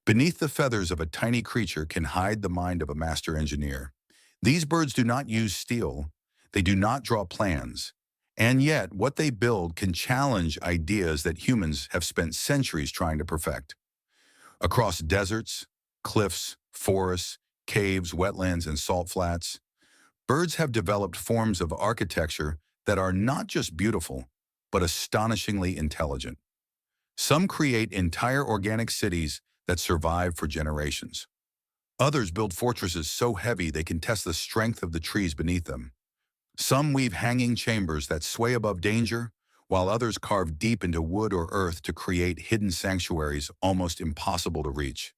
Beneath the feathers of a tiny creature can hide the mind of a master engineer. These birds do not use steel, they do not draw plans, and yet what they build can challenge ideas that humans have spent centuries trying to perfect. Across deserts, cliffs, forests, caves, wetlands, and salt flats, birds have developed forms of architecture that are not just beautiful, but astonishingly intelligent. Some create entire organic cities that survive for generations. Others build fortresses so heavy they can test the strength of the trees beneath them. Some weave hanging chambers that sway above danger, while others carve deep into wood or earth to create hidden sanctuaries almost impossible to reach.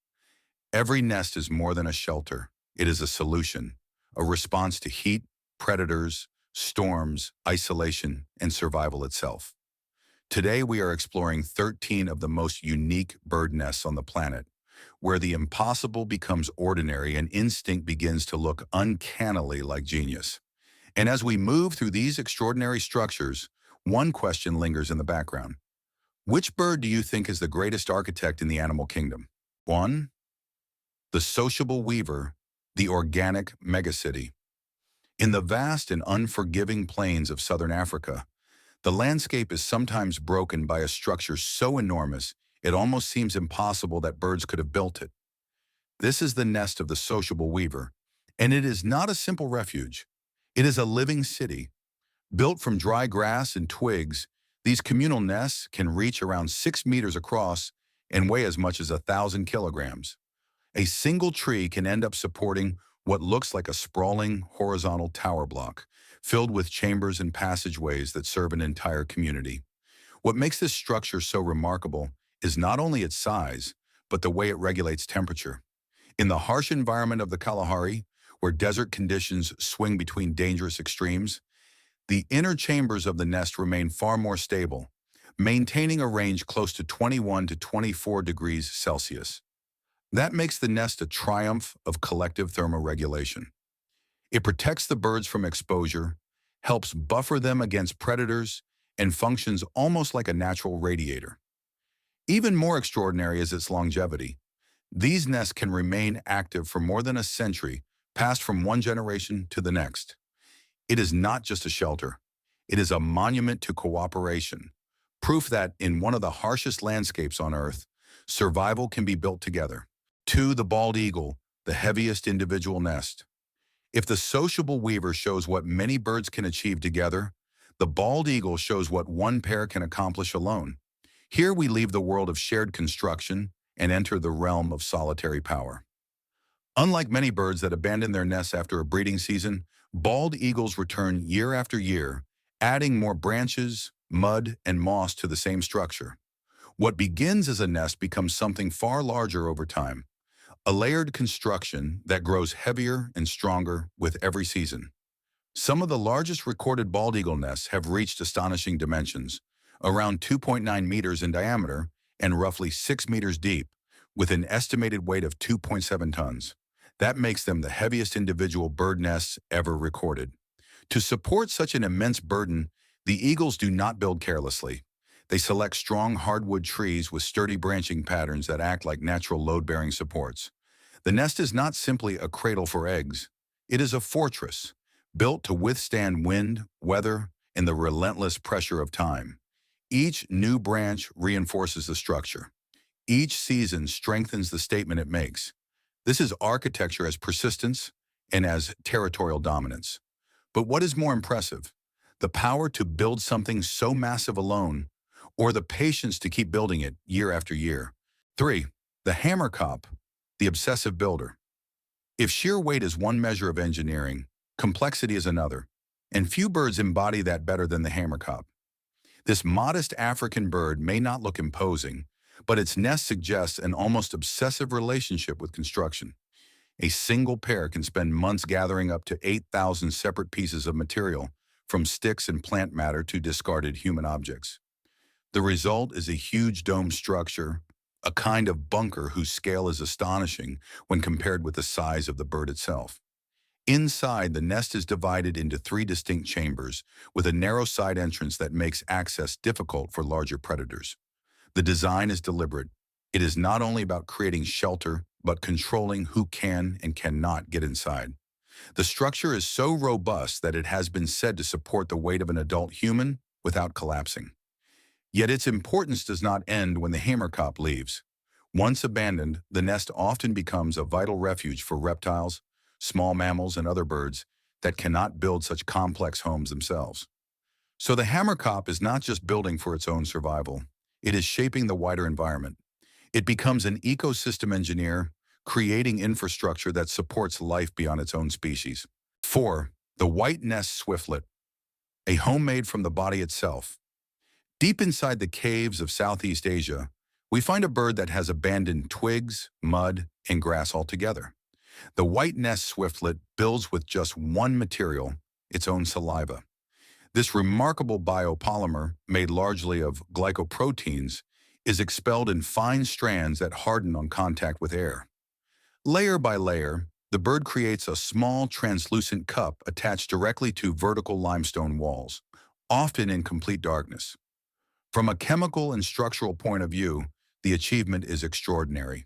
Every nest is more than a shelter. It is a solution, a response to heat, predators, storms, isolation, and survival itself. Today, we are exploring 13 of the most unique bird nests on the planet, where the impossible becomes ordinary and instinct begins to look uncannily like genius. And as we move through these extraordinary structures, one question lingers in the background. Which bird do you think is the greatest architect in the animal kingdom? 1. The sociable weaver, the organic megacity. In the vast and unforgiving plains of southern Africa, the landscape is sometimes broken by a structure so enormous it almost seems impossible that birds could have built it. This is the nest of the sociable weaver, and it is not a simple refuge. It is a living city. Built from dry grass and twigs, these communal nests can reach around 6 meters across and weigh as much as 1,000 kilograms. A single tree can end up supporting what looks like a sprawling horizontal tower block, filled with chambers and passageways that serve an entire community. What makes this structure so remarkable is not only its size, but the way it regulates temperature. In the harsh environment of the Kalahari, where desert conditions swing between dangerous extremes, the inner chambers of the nest remain far more stable, maintaining a range close to 21 to 24 degrees Celsius. That makes the nest a triumph of collective thermoregulation. It protects the birds from exposure, helps buffer them against predators, and functions almost like a natural radiator. Even more extraordinary is its longevity. These nests can remain active for more than a century, passed from one generation to the next. It is not just a shelter. It is a monument to cooperation, proof that in one of the harshest landscapes on Earth, survival can be built together. 2. The bald eagle, the heaviest individual nest. If the sociable weaver shows what many birds can achieve together, the bald eagle shows what one pair can accomplish alone. Here we leave the world of shared construction and enter the realm of solitary power. Unlike many birds that abandon their nests after a breeding season, bald eagles return year after year, adding more branches, mud, and moss to the same structure. What begins as a nest becomes something far larger over time, a layered construction that grows heavier and stronger with every season. Some of the largest recorded bald eagle nests have reached astonishing dimensions, around 2.9 meters in diameter and roughly 6 meters deep, with an estimated weight of 2.7 tons. That makes them the heaviest individual bird nests ever recorded. To support such an immense burden, the eagles do not build carelessly. They select strong hardwood trees with sturdy branching patterns that act like natural load-bearing supports. The nest is not simply a cradle for eggs. It is a fortress, built to withstand wind, weather, and the relentless pressure of time. Each new branch reinforces the structure. Each season strengthens the statement it makes. This is architecture as persistence and as territorial dominance. But what is more impressive? The power to build something so massive alone, or the patience to keep building it year after year. 3. The hammerkop, the obsessive builder. If sheer weight is one measure of engineering, complexity is another, and few birds embody that better than the hammerkop. This modest African bird may not look imposing, but its nest suggests an almost obsessive relationship with construction. A single pair can spend months gathering up to 8,000 separate pieces of material, from sticks and plant matter to discarded human objects. The result is a huge dome structure, a kind of bunker whose scale is astonishing when compared with the size of the bird itself. Inside, the nest is divided into 3 distinct chambers, with a narrow side entrance that makes access difficult for larger predators. The design is deliberate. It is not only about creating shelter, but controlling who can and cannot get inside. The structure is so robust that it has been said to support the weight of an adult human without collapsing. Yet its importance does not end when the hammerkop leaves. Once abandoned, the nest often becomes a vital refuge for reptiles, small mammals, and other birds that cannot build such complex homes themselves. So the hammerkop is not just building for its own survival, it is shaping the wider environment. It becomes an ecosystem engineer, creating infrastructure that supports life beyond its own species. 4. The white nest swiftlet, a home made from the body itself. Deep inside the caves of Southeast Asia, we find a bird that has abandoned twigs, mud, and grass altogether. The white nest swiftlet builds with just one material, its own saliva. This remarkable biopolymer, made largely of glycoproteins, is expelled in fine strands that harden on contact with air. Layer by layer, the bird creates a small translucent cup attached directly to vertical limestone walls, often in complete darkness. From a chemical and structural point of view, the achievement is extraordinary.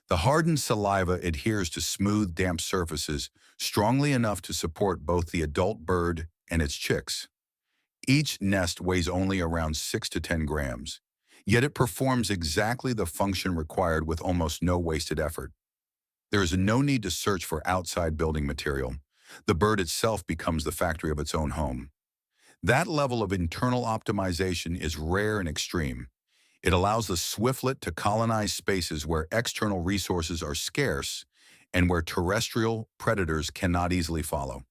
The hardened saliva adheres to smooth, damp surfaces strongly enough to support both the adult bird and its chicks. Each nest weighs only around 6 to 10 grams, yet it performs exactly the function required with almost no wasted effort. There is no need to search for outside building material. The bird itself becomes the factory of its own home. That level of internal optimization is rare and extreme. It allows the swiftlet to colonize spaces where external resources are scarce and where terrestrial predators cannot easily follow.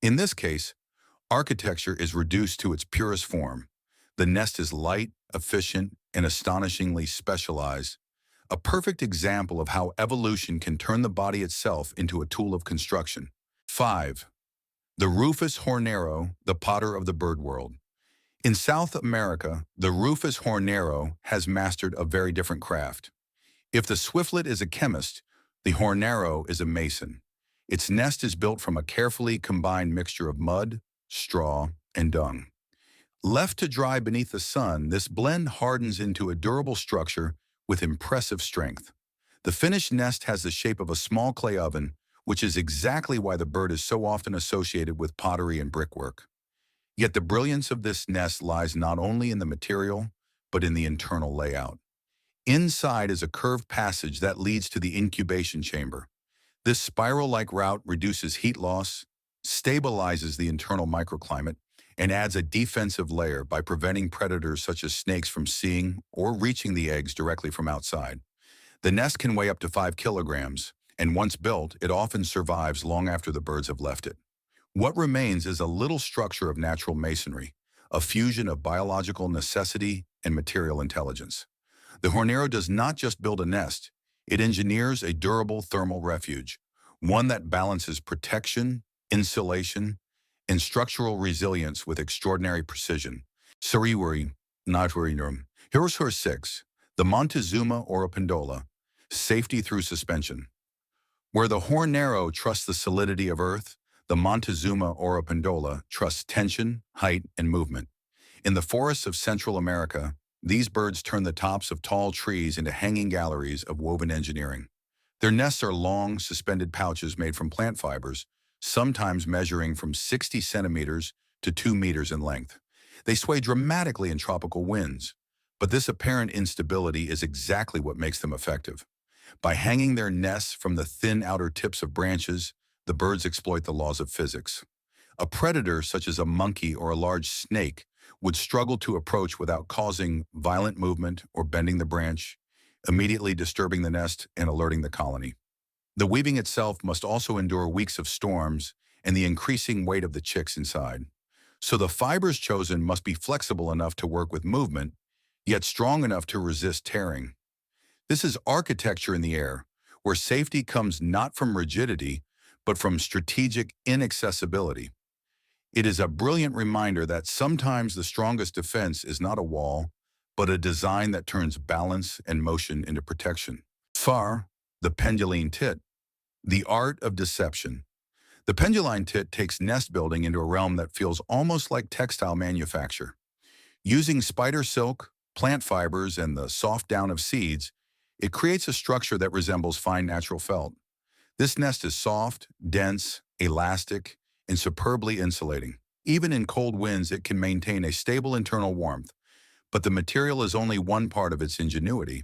In this case, architecture is reduced to its purest form. The nest is light, efficient, and astonishingly specialized, a perfect example of how evolution can turn the body itself into a tool of construction. 5. The rufous hornero, the potter of the bird world. In South America, the rufous hornero has mastered a very different craft. If the swiftlet is a chemist, the hornero is a mason. Its nest is built from a carefully combined mixture of mud, straw, and dung. Left to dry beneath the sun, this blend hardens into a durable structure with impressive strength. The finished nest has the shape of a small clay oven, which is exactly why the bird is so often associated with pottery and brickwork. Yet the brilliance of this nest lies not only in the material, but in the internal layout. Inside is a curved passage that leads to the incubation chamber. This spiral-like route reduces heat loss, stabilizes the internal microclimate, and adds a defensive layer by preventing predators such as snakes from seeing or reaching the eggs directly from outside. The nest can weigh up to 5 kilograms, and once built, it often survives long after the birds have left it. What remains is a little structure of natural masonry, a fusion of biological necessity and material intelligence. The hornero does not just build a nest, it engineers a durable thermal refuge, one that balances protection, insulation, and structural resilience with extraordinary precision. Sariwari, Naturinum. Here's her 6. The Montezuma oropendola, safety through suspension. Where the hornero trusts the solidity of earth, the Montezuma oropendola trusts tension, height, and movement. In the forests of Central America, these birds turn the tops of tall trees into hanging galleries of woven engineering. Their nests are long, suspended pouches made from plant fibers, sometimes measuring from 60 centimeters to 2 meters in length. They sway dramatically in tropical winds, but this apparent instability is exactly what makes them effective. By hanging their nests from the thin outer tips of branches, the birds exploit the laws of physics. A predator, such as a monkey or a large snake, would struggle to approach without causing violent movement or bending the branch, immediately disturbing the nest and alerting the colony. The weaving itself must also endure weeks of storms and the increasing weight of the chicks inside. So the fibers chosen must be flexible enough to work with movement, yet strong enough to resist tearing. This is architecture in the air, where safety comes not from rigidity, but from strategic inaccessibility. It is a brilliant reminder that sometimes the strongest defense is not a wall, but a design that turns balance and motion into protection. Far, the penduline tit, the art of deception. The penduline tit takes nest building into a realm that feels almost like textile manufacture. Using spider silk, plant fibers, and the soft down of seeds, It creates a structure that resembles fine natural felt. This nest is soft, dense, elastic, and superbly insulating. Even in cold winds, it can maintain a stable internal warmth, but the material is only one part of its ingenuity.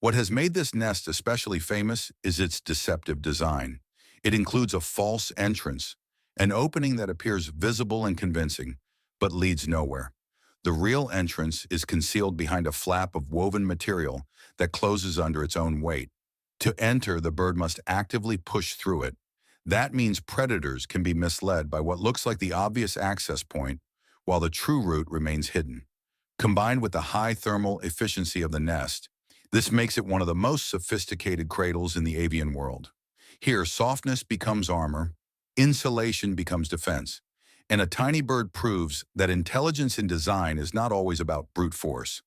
What has made this nest especially famous is its deceptive design. It includes a false entrance, an opening that appears visible and convincing, but leads nowhere. The real entrance is concealed behind a flap of woven material that closes under its own weight. To enter, the bird must actively push through it. That means predators can be misled by what looks like the obvious access point, while the true route remains hidden. Combined with the high thermal efficiency of the nest, this makes it one of the most sophisticated cradles in the avian world. Here, softness becomes armor, insulation becomes defense, and a tiny bird proves that intelligence in design is not always about brute force.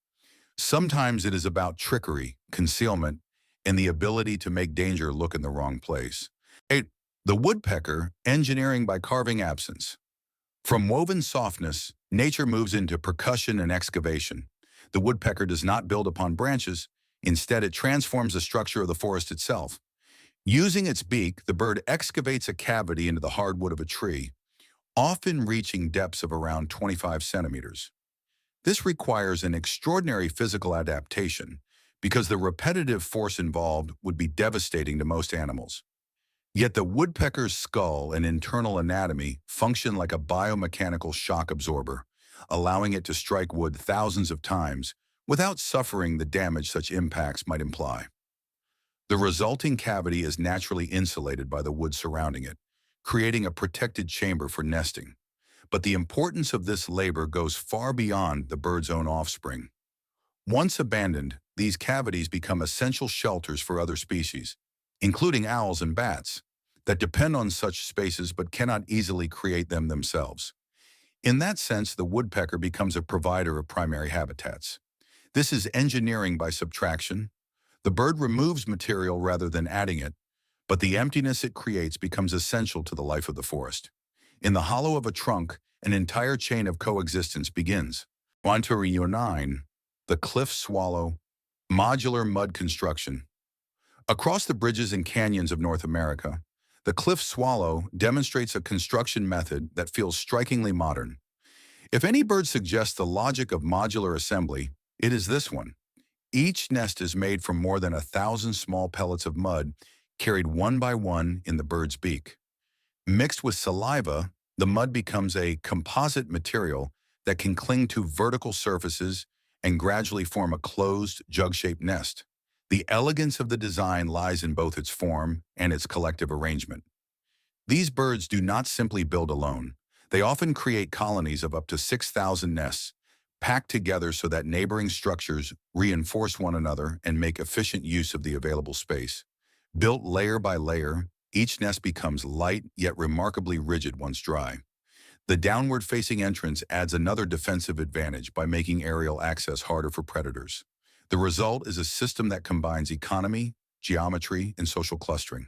Sometimes it is about trickery, concealment, and the ability to make danger look in the wrong place. 8. The woodpecker, engineering by carving absence. From woven softness, nature moves into percussion and excavation. The woodpecker does not build upon branches. Instead, it transforms the structure of the forest itself. Using its beak, the bird excavates a cavity into the hardwood of a tree, often reaching depths of around 25 centimeters. This requires an extraordinary physical adaptation because the repetitive force involved would be devastating to most animals. Yet the woodpecker's skull and internal anatomy function like a biomechanical shock absorber, allowing it to strike wood thousands of times without suffering the damage such impacts might imply. The resulting cavity is naturally insulated by the wood surrounding it, creating a protected chamber for nesting. But the importance of this labor goes far beyond the bird's own offspring. Once abandoned, these cavities become essential shelters for other species, including owls and bats, that depend on such spaces but cannot easily create them themselves. In that sense, the woodpecker becomes a provider of primary habitats. This is engineering by subtraction. The bird removes material rather than adding it, but the emptiness it creates becomes essential to the life of the forest. In the hollow of a trunk, an entire chain of coexistence begins. 9. The cliff swallow, modular mud construction. Across the bridges and canyons of North America, the cliff swallow demonstrates a construction method that feels strikingly modern. If any bird suggests the logic of modular assembly, it is this one. Each nest is made from more than 1,000 small pellets of mud carried one by one in the bird's beak. Mixed with saliva, the mud becomes a composite material that can cling to vertical surfaces and gradually form a closed, jug-shaped nest. The elegance of the design lies in both its form and its collective arrangement. These birds do not simply build alone. They often create colonies of up to 6,000 nests, packed together so that neighboring structures reinforce one another and make efficient use of the available space. Built layer by layer, each nest becomes light yet remarkably rigid once dry. The downward-facing entrance adds another defensive advantage by making aerial access harder for predators. The result is a system that combines economy, geometry, and social clustering.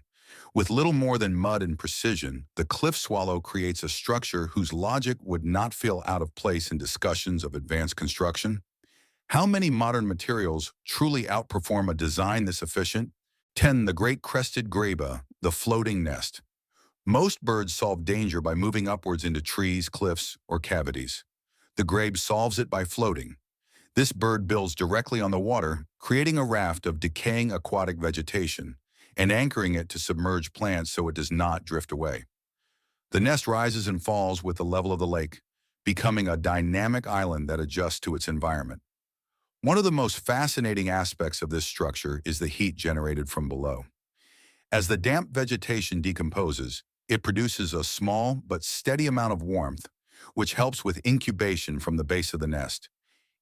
With little more than mud and precision, the cliff swallow creates a structure whose logic would not feel out of place in discussions of advanced construction. How many modern materials truly outperform a design this efficient? 10. The great crested grebe, the floating nest. Most birds solve danger by moving upwards into trees, cliffs, or cavities. The grebe solves it by floating. This bird builds directly on the water, creating a raft of decaying aquatic vegetation and anchoring it to submerged plants so it does not drift away. The nest rises and falls with the level of the lake, becoming a dynamic island that adjusts to its environment. One of the most fascinating aspects of this structure is the heat generated from below. As the damp vegetation decomposes, it produces a small but steady amount of warmth, which helps with incubation from the base of the nest.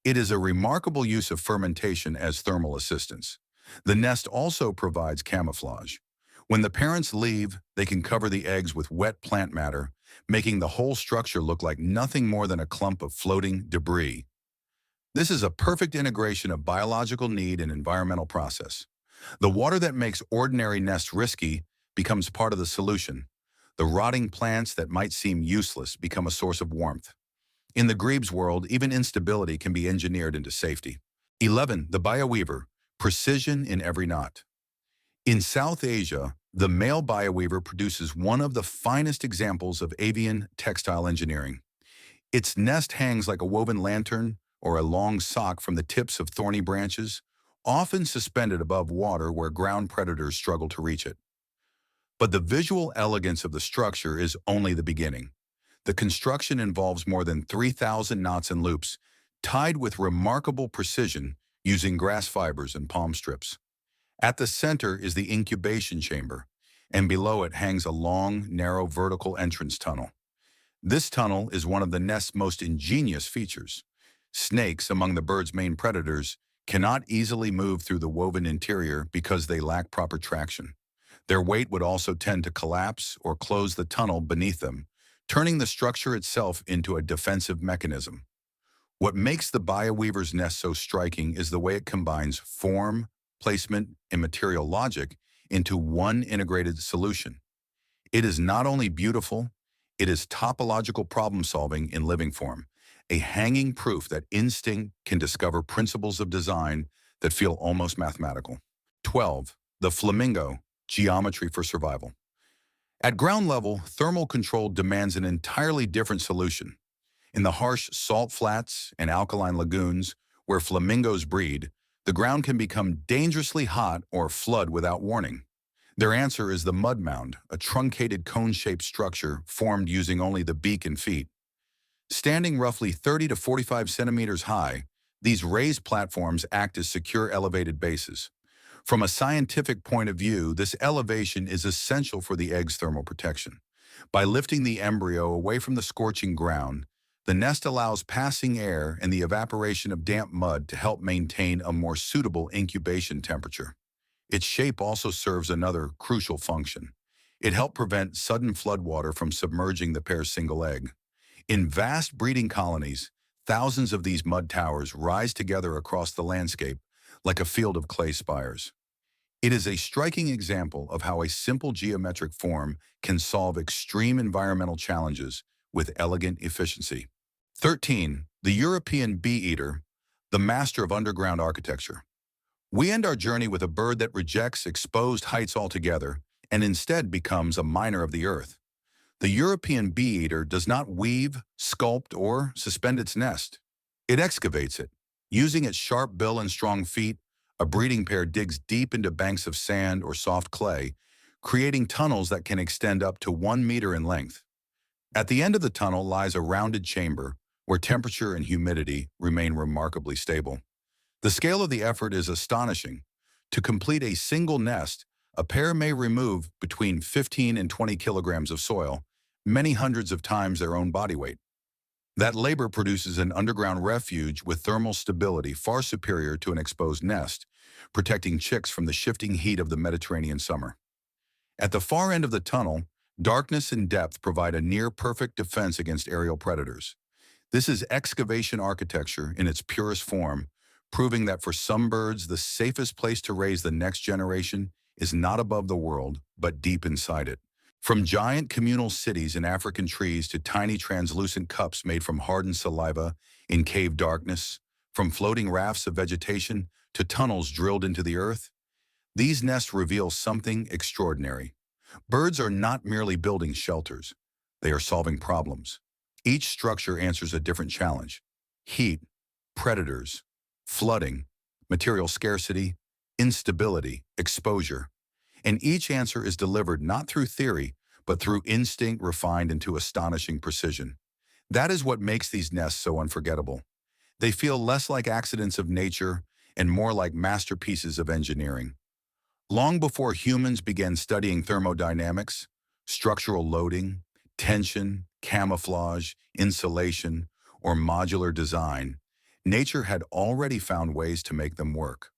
It is a remarkable use of fermentation as thermal assistance. The nest also provides camouflage. When the parents leave, they can cover the eggs with wet plant matter, making the whole structure look like nothing more than a clump of floating debris. This is a perfect integration of biological need and environmental process. The water that makes ordinary nests risky becomes part of the solution. The rotting plants that might seem useless become a source of warmth. In the grebe's world, even instability can be engineered into safety. 11. The bioweaver, precision in every knot. In South Asia, the male bioweaver produces one of the finest examples of avian textile engineering. Its nest hangs like a woven lantern or a long sock from the tips of thorny branches, often suspended above water where ground predators struggle to reach it. But the visual elegance of the structure is only the beginning. The construction involves more than 3,000 knots and loops, tied with remarkable precision using grass fibers and palm strips. At the center is the incubation chamber, and below it hangs a long, narrow vertical entrance tunnel. This tunnel is one of the nest's most ingenious features. Snakes, among the bird's main predators, cannot easily move through the woven interior because they lack proper traction. Their weight would also tend to collapse or close the tunnel beneath them, turning the structure itself into a defensive mechanism. What makes the bioweaver's nest so striking is the way it combines form, placement, and material logic into one integrated solution. It is not only beautiful, it is topological problem-solving in living form, a hanging proof that instinct can discover principles of design that feel almost mathematical. 12. The flamingo, geometry for survival. At ground level, thermal control demands an entirely different solution. In the harsh salt flats and alkaline lagoons where flamingos breed, the ground can become dangerously hot or flood without warning. Their answer is the mud mound, a truncated cone-shaped structure formed using only the beak and feet. Standing roughly 30 to 45 centimeters high, these raised platforms act as secure elevated bases. From a scientific point of view, this elevation is essential for the egg's thermal protection. By lifting the embryo away from the scorching ground, the nest allows passing air and the evaporation of damp mud to help maintain a more suitable incubation temperature. Its shape also serves another crucial function. It helps prevent sudden floodwater from submerging the pair's single egg. In vast breeding colonies, thousands of these mud towers rise together across the landscape like a field of clay spires. It is a striking example of how a simple geometric form can solve extreme environmental challenges with elegant efficiency. 13. The European bee-eater, the master of underground architecture. We end our journey with a bird that rejects exposed heights altogether and instead becomes a miner of the earth. The European bee-eater does not weave, sculpt, or suspend its nest. It excavates it. Using its sharp bill and strong feet, a breeding pair digs deep into banks of sand or soft clay, creating tunnels that can extend up to 1 meter in length. At the end of the tunnel lies a rounded chamber where temperature and humidity remain remarkably stable. The scale of the effort is astonishing. To complete a single nest, a pair may remove between 15 and 20 kilograms of soil, many hundreds of times their own body weight. That labor produces an underground refuge with thermal stability far superior to an exposed nest, protecting chicks from the shifting heat of the Mediterranean summer. At the far end of the tunnel, darkness and depth provide a near-perfect defense against aerial predators. This is excavation architecture in its purest form, proving that for some birds, the safest place to raise the next generation is not above the world, but deep inside it. From giant communal cities in African trees to tiny translucent cups made from hardened saliva in cave darkness, from floating rafts of vegetation to tunnels drilled into the earth, these nests reveal something extraordinary. Birds are not merely building shelters. They are solving problems. Each structure answers a different challenge: heat, predators, flooding, material scarcity, instability, exposure. And each answer is delivered not through theory, but through instinct refined into astonishing precision. That is what makes these nests so unforgettable. They feel less like accidents of nature and more like masterpieces of engineering. Long before humans began studying thermodynamics, structural loading, tension, camouflage, insulation, or modular design, nature had already found ways to make them work.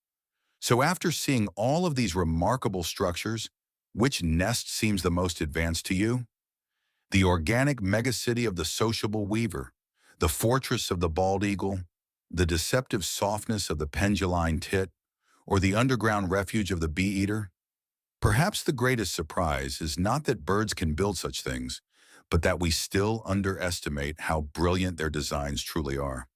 So after seeing all of these remarkable structures, which nest seems the most advanced to you? The organic megacity of the sociable weaver, the fortress of the bald eagle, the deceptive softness of the penduline tit, or the underground refuge of the bee-eater? Perhaps the greatest surprise is not that birds can build such things, but that we still underestimate how brilliant their designs truly are.